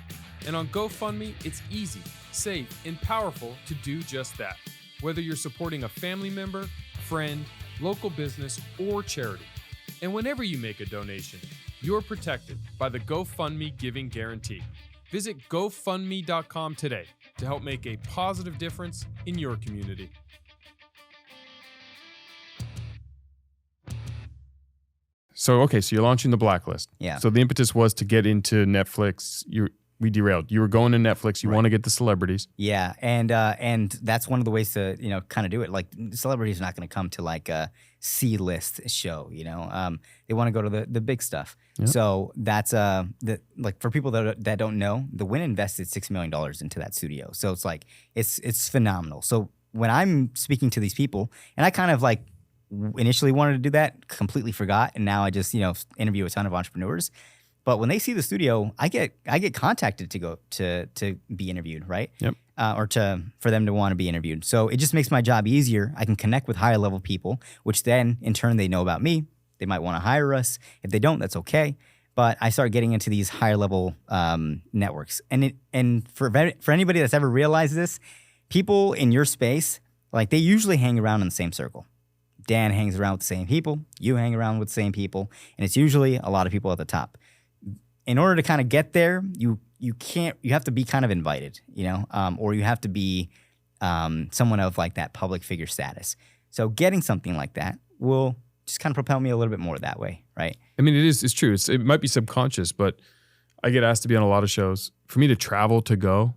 And on GoFundMe, it's easy, safe, and powerful to do just that. Whether you're supporting a family member, friend, local business, or charity. And whenever you make a donation, you're protected by the GoFundMe Giving Guarantee. Visit GoFundMe.com today to help make a positive difference in your community. So you're launching The Blacklist. Yeah. So the impetus was to get into Netflix. We derailed. You were going to Netflix. You want to get the celebrities. Yeah, and that's one of the ways to kind of do it. Like celebrities are not going to come to like a C-list show. They want to go to the big stuff. Yep. So that's like for people that don't know, the Wynn invested $6 million into that studio. So it's like it's phenomenal. So when I'm speaking to these people, and I kind of like initially wanted to do that, completely forgot, and now I just interview a ton of entrepreneurs. But when they see the studio, I get contacted to go to be interviewed, right? Yep. Or for them to want to be interviewed. So it just makes my job easier. I can connect with higher level people, which then in turn they know about me. They might want to hire us. If they don't, that's okay. But I start getting into these higher level networks, and for anybody that's ever realized this, people in your space, like they usually hang around in the same circle. Dan hangs around with the same people. You hang around with the same people, and it's usually a lot of people at the top. In order to kind of get there, you have to be kind of invited, or you have to be someone of like that public figure status. So getting something like that will just kind of propel me a little bit more that way, right? I mean, it's true. It might be subconscious, but I get asked to be on a lot of shows. For me to travel to go,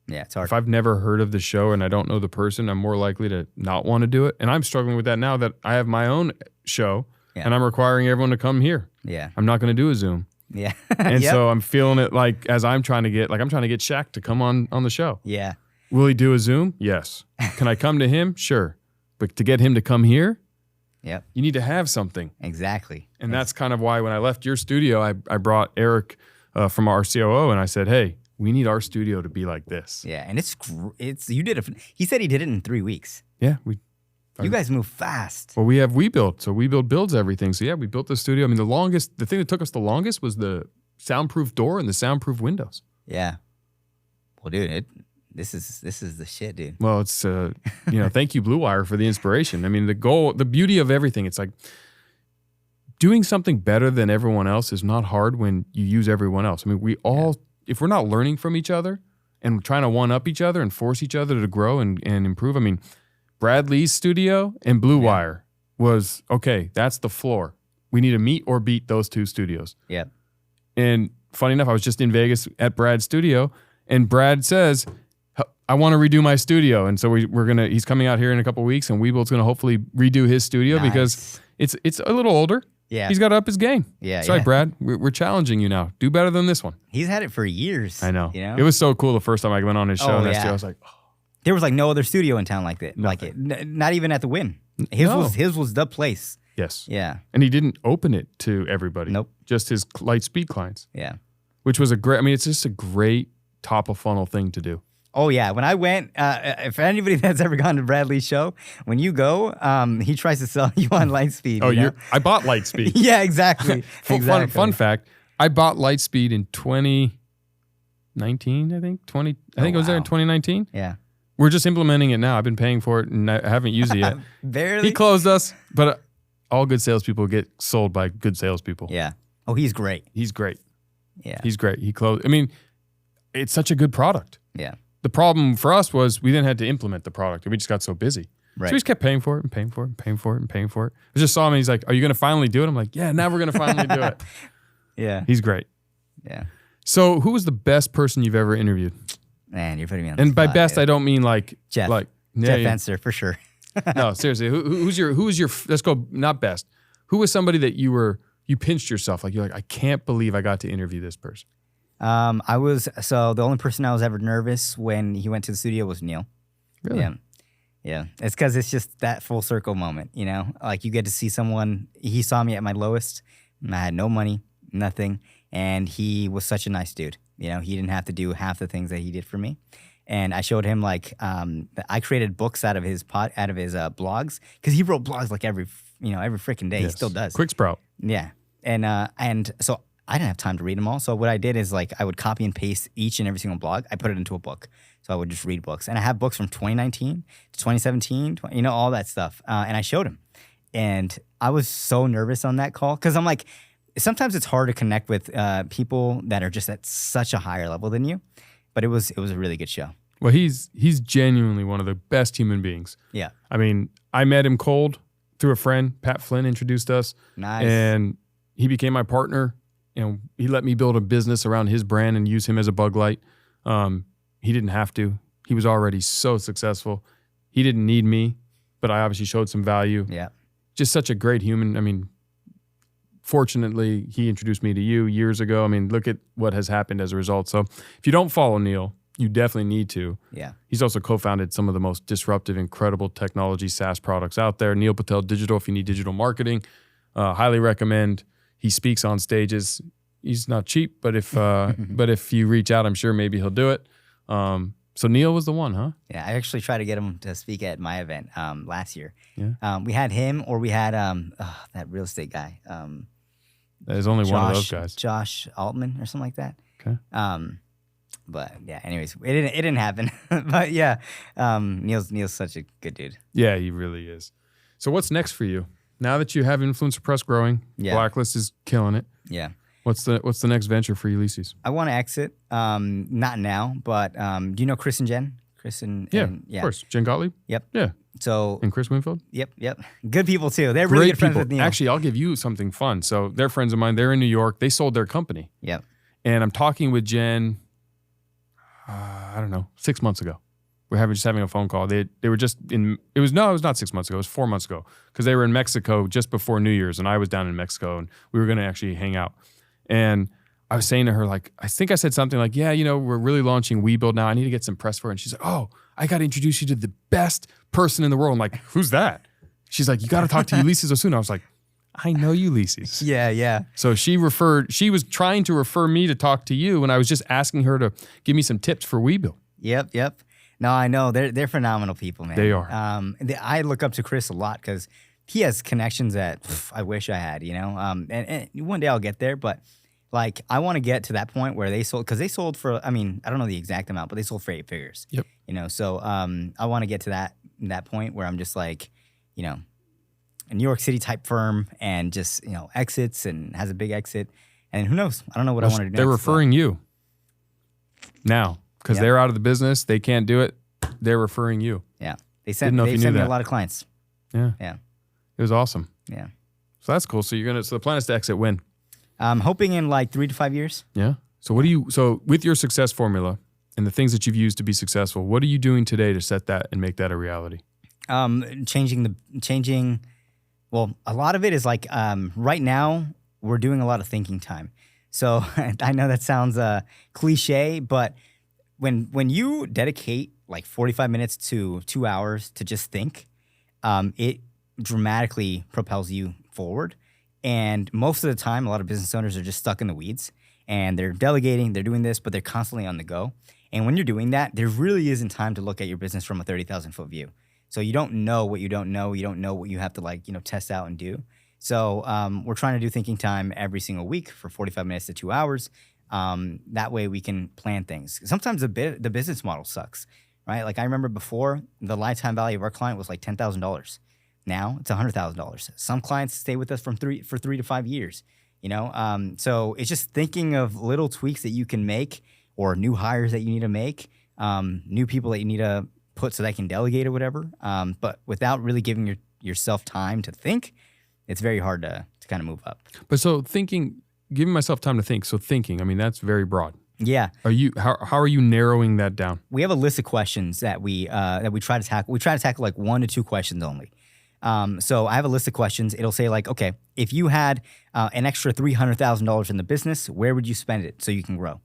yeah, it's hard. If I've never heard of the show and I don't know the person, I'm more likely to not want to do it. And I'm struggling with that now that I have my own show and I'm requiring everyone to come here. Yeah. I'm not going to do a Zoom. Yeah. And so I'm feeling it like as I'm trying to get Shaq to come on the show. Yeah. Will he do a Zoom? Yes. Can I come to him? Sure. But to get him to come here, you need to have something. Exactly. And that's kind of why when I left your studio, I brought Eric from our COO and I said, hey, we need our studio to be like this. Yeah, and he said he did it in 3 weeks. Yeah, you guys move fast. Well, WeBuild. So WeBuild builds everything. So yeah, we built the studio. I mean, the thing that took us the longest was the soundproof door and the soundproof windows. Yeah. Well, dude, this is the shit, dude. Well, it's thank you Blue Wire for the inspiration. I mean, the beauty of everything, it's like doing something better than everyone else is not hard when you use everyone else. I mean, we all if we're not learning from each other and trying to one-up each other and force each other to grow and improve, I mean, Brad Lee's studio and Blue Wire was, okay, that's the floor. We need to meet or beat those two studios. Yeah. And funny enough, I was just in Vegas at Brad's studio, and Brad says, I want to redo my studio. And so he's coming out here in a couple of weeks, and Weeble's going to hopefully redo his studio because it's a little older. Yeah. He's got to up his game. Yeah. Sorry, Brad. We're challenging you now. Do better than this one. He's had it for years. I know. You know? It was so cool the first time I went on his show in that studio. I was like, oh. There was like no other studio in town like that. Like it. Not even at the Wynn. His was the place. Yes. Yeah. And he didn't open it to everybody. Nope. Just his Lightspeed clients. Yeah. Which was it's just a great top of funnel thing to do. Oh yeah, when I went, if anybody that's ever gone to Bradley's show, when you go, he tries to sell you on Lightspeed. Oh, I bought Lightspeed. Yeah, exactly. Fun fact, I bought Lightspeed in 2019, I think. I think it was there in 2019. Yeah. We're just implementing it now. I've been paying for it and I haven't used it yet. Barely. He closed us, but all good salespeople get sold by good salespeople. Yeah. Oh, he's great. He's great. Yeah. He's great. He closed. It's such a good product. Yeah. The problem for us was we then had to implement the product and we just got so busy. Right. So we just kept paying for it and paying for it and paying for it and paying for it. I just saw him and he's like, are you going to finally do it? I'm like, yeah, now we're going to finally do it. Yeah. He's great. Yeah. So who was the best person you've ever interviewed? Man, you're putting me on the And spot, by best, dude. I don't mean like Jeff. Jeff Fenster, for sure. No, seriously. Who's your, let's go, not best. Who was somebody that you pinched yourself? Like, you're like, I can't believe I got to interview this person. The only person I was ever nervous when he went to the studio was Neil. Really? Yeah. Yeah. It's because it's just that full circle moment, you know? Like you get to see someone, he saw me at my lowest, and I had no money, nothing, and he was such a nice dude. You know, he didn't have to do half the things that he did for me. And I showed him I created books out of his blogs, because he wrote blogs like every freaking day. Yes. He still does. Quick Sprout. Yeah. And so I didn't have time to read them all. So what I did is I would copy and paste each and every single blog. I put it into a book. So I would just read books. And I have books from 2019 to 2017, all that stuff. And I showed him. And I was so nervous on that call because I'm like, sometimes it's hard to connect with people that are just at such a higher level than you. But it was a really good show. Well, he's genuinely one of the best human beings. Yeah. I met him cold through a friend. Pat Flynn introduced us. Nice. And he became my partner. He let me build a business around his brand and use him as a bug light. He didn't have to. He was already so successful. He didn't need me, but I obviously showed some value. Yeah. Just such a great human. Fortunately, he introduced me to you years ago. Look at what has happened as a result. So if you don't follow Neil, you definitely need to. Yeah. He's also co-founded some of the most disruptive, incredible technology SaaS products out there. Neil Patel Digital, if you need digital marketing, highly recommend. He speaks on stages. He's not cheap, but if you reach out, I'm sure maybe he'll do it. So Neil was the one, huh? Yeah, I actually tried to get him to speak at my event last year. Yeah. We had him, or we had that real estate guy. There's only one of those guys. Josh Altman or something like that. Okay. But yeah, anyways, it didn't happen. But yeah, Neil's such a good dude. Yeah, he really is. So what's next for you? Now that you have Influencer Press growing, Blacklist is killing it. Yeah. What's the next venture for Ulyses? I want to exit. Not now, but do you know Chris and Jen? Of course. Jen Gottlieb? Yep. Yeah. So and Chris Winfield? Yep. Good people too. They're really good friends with Neil. Actually, I'll give you something fun. So they're friends of mine. They're in New York. They sold their company. Yep. And I'm talking with Jen, I don't know, 6 months ago. We're just having a phone call. They were just it was not 6 months ago. It was 4 months ago because they were in Mexico just before New Year's and I was down in Mexico and we were going to actually hang out. And I was saying to her, I think I said something like, yeah, we're really launching WeBuild now. I need to get some press for it. And she's like, oh, I got to introduce you to the best person in the world. I'm like, who's that? She's like, you got to talk to Ulyses Osuna. I was like, I know Ulyses. Yeah. So she was trying to refer me to talk to you and I was just asking her to give me some tips for WeBuild. Yep. No, I know. They're phenomenal people, man. They are. I look up to Chris a lot because he has connections that I wish I had, and one day I'll get there, but I want to get to that point where they sold for, I don't know the exact amount, but they sold for 8 figures. Yep. So I want to get to that point where I'm just a New York City type firm and just, exits and has a big exit. And who knows? I don't know what I want to do. They're referring you now because they're out of the business. They can't do it. They're referring you. Yeah. They sent me a lot of clients. Yeah. Yeah. It was awesome. Yeah. So that's cool. So the plan is to exit when? I'm hoping in 3 to 5 years. Yeah. So so with your success formula and the things that you've used to be successful, what are you doing today to set that and make that a reality? Well, a lot of it is like right now we're doing a lot of thinking time. So I know that sounds cliche, but when you dedicate like 45 minutes to 2 hours to just think, it dramatically propels you forward. And most of the time, a lot of business owners are just stuck in the weeds and they're delegating, they're doing this, but they're constantly on the go. And when you're doing that, there really isn't time to look at your business from a 30,000 foot view. So you don't know what you don't know. You don't know what you have to test out and do. So we're trying to do thinking time every single week for 45 minutes to 2 hours. That way we can plan things. Sometimes the business model sucks, right? Like I remember before, the lifetime value of our client was like $10,000. Now it's $100,000. Some clients stay with us for 3 to 5 years. So it's just thinking of little tweaks that you can make, or new hires that you need to make, new people that you need to put so they can delegate or whatever. But without really giving yourself time to think, it's very hard to kind of move up. But so giving myself time to think. So thinking, I mean, that's very broad. Yeah. How are you narrowing that down? We have a list of questions that we try to tackle. We try to tackle like 1 to 2 questions only. So I have a list of questions. It'll say like, okay, if you had an extra $300,000 in the business, where would you spend it so you can grow?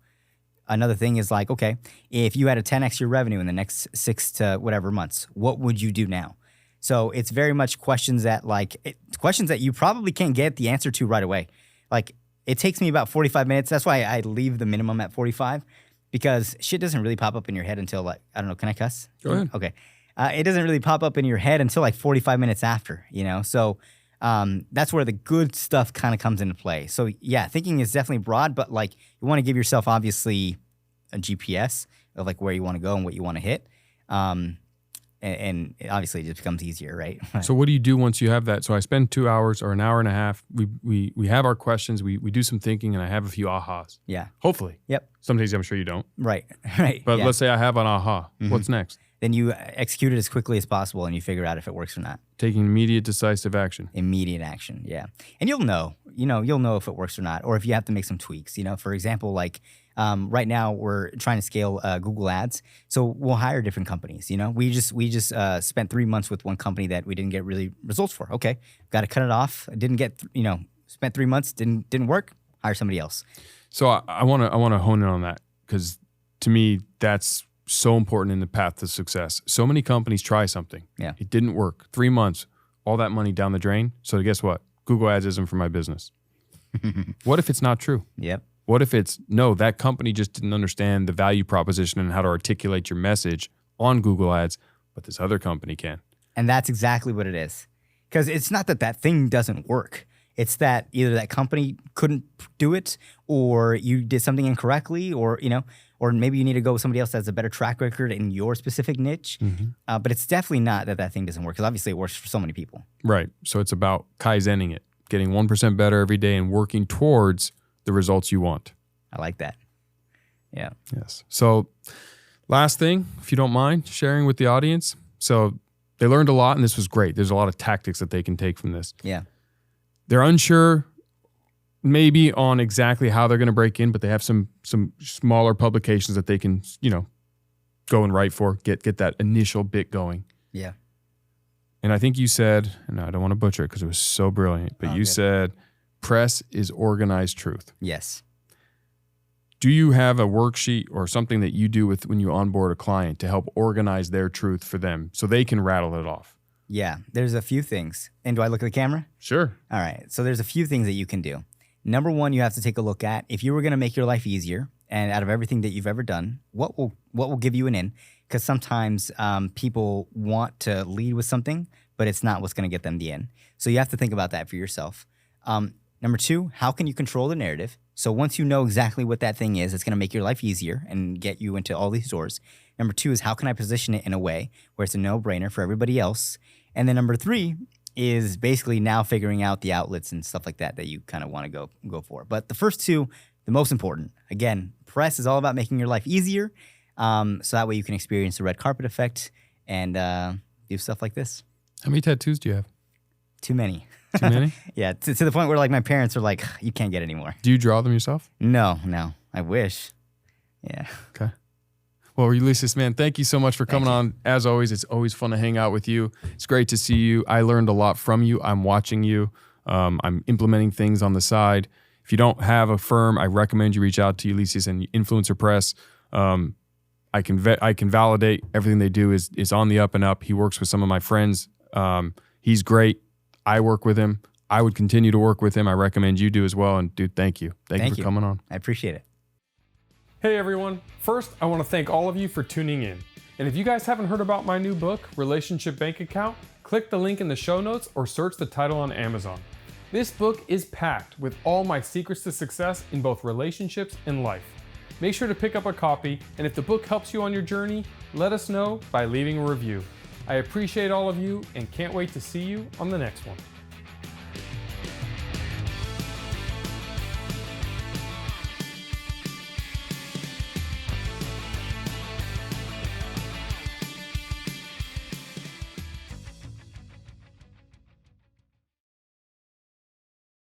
Another thing is like, okay, if you had a 10x your revenue in the next 6 to whatever months, what would you do now? So it's very much questions that you probably can't get the answer to right away. Like it takes me about 45 minutes. That's why I leave the minimum at 45, because shit doesn't really pop up in your head until like, I don't know, can I cuss? Go ahead. Okay. It doesn't really pop up in your head until like 45 minutes after, So that's where the good stuff kind of comes into play. So yeah, thinking is definitely broad, but like you want to give yourself obviously a GPS of like where you want to go and what you want to hit. And obviously it just becomes easier, right? So what do you do once you have that? So I spend 2 hours or an hour and a half. We have our questions. We do some thinking, and I have a few ahas. Yeah. Hopefully. Yep. Some days I'm sure you don't. Right. But yeah. let's say I have an aha. Mm-hmm. What's next? Then you execute it as quickly as possible, and you figure out if it works or not. Taking immediate, decisive action. Immediate action, yeah. And you'll know if it works or not, or if you have to make some tweaks. For example, like right now we're trying to scale Google Ads, so we'll hire different companies. We just spent 3 months with one company that we didn't get really results for. Okay, got to cut it off. Didn't get spent 3 months, didn't work. Hire somebody else. So I want to hone in on that, because to me that's so important in the path to success. So many companies try something. Yeah. It didn't work. 3 months, all that money down the drain. So guess what? Google Ads isn't for my business. What if it's not true? Yep. What if it's, no, that company just didn't understand the value proposition and how to articulate your message on Google Ads, but this other company can. And that's exactly what it is. Because it's not that thing doesn't work. It's that either that company couldn't do it, or you did something incorrectly, or maybe you need to go with somebody else that has a better track record in your specific niche. Mm-hmm. But it's definitely not that thing doesn't work, because obviously it works for so many people. Right. So it's about Kaizening it, getting 1% better every day and working towards the results you want. I like that. Yeah. Yes. So last thing, if you don't mind sharing with the audience. So they learned a lot, and this was great. There's a lot of tactics that they can take from this. Yeah. They're unsure maybe on exactly how they're going to break in, but they have some smaller publications that they can, go and write for, get that initial bit going. Yeah. And I think you said, and I don't want to butcher it because it was so brilliant, but you said press is organized truth. Yes. Do you have a worksheet or something that you do when you onboard a client to help organize their truth for them so they can rattle it off? Yeah, there's a few things. And do I look at the camera? Sure. All right. So there's a few things that you can do. Number one, you have to take a look at, if you were going to make your life easier, and out of everything that you've ever done, what will give you an in? Because sometimes people want to lead with something, but it's not what's going to get them the in. So you have to think about that for yourself. Number two, how can you control the narrative? So once you know exactly what that thing is, it's going to make your life easier and get you into all these doors. Number two is, how can I position it in a way where it's a no-brainer for everybody else? And then number three is basically now figuring out the outlets and stuff like that you kind of want to go for. But the first two, the most important. Again, press is all about making your life easier, so that way you can experience the red carpet effect and do stuff like this. How many tattoos do you have? Too many. Too many? Yeah, to the point where like my parents are like, you can't get any more. Do you draw them yourself? No. I wish. Yeah. Okay. Well, Ulyses, man, thank you so much for coming on. As always, it's always fun to hang out with you. It's great to see you. I learned a lot from you. I'm watching you. I'm implementing things on the side. If you don't have a firm, I recommend you reach out to Ulyses and Influencer Press. I can validate everything they do is on the up and up. He works with some of my friends. He's great. I work with him. I would continue to work with him. I recommend you do as well. And dude, thank you. Thank you for coming on. I appreciate it. Hey everyone. First, I want to thank all of you for tuning in. And if you guys haven't heard about my new book, Relationship Bank Account, click the link in the show notes or search the title on Amazon. This book is packed with all my secrets to success in both relationships and life. Make sure to pick up a copy, and if the book helps you on your journey, let us know by leaving a review. I appreciate all of you and can't wait to see you on the next one.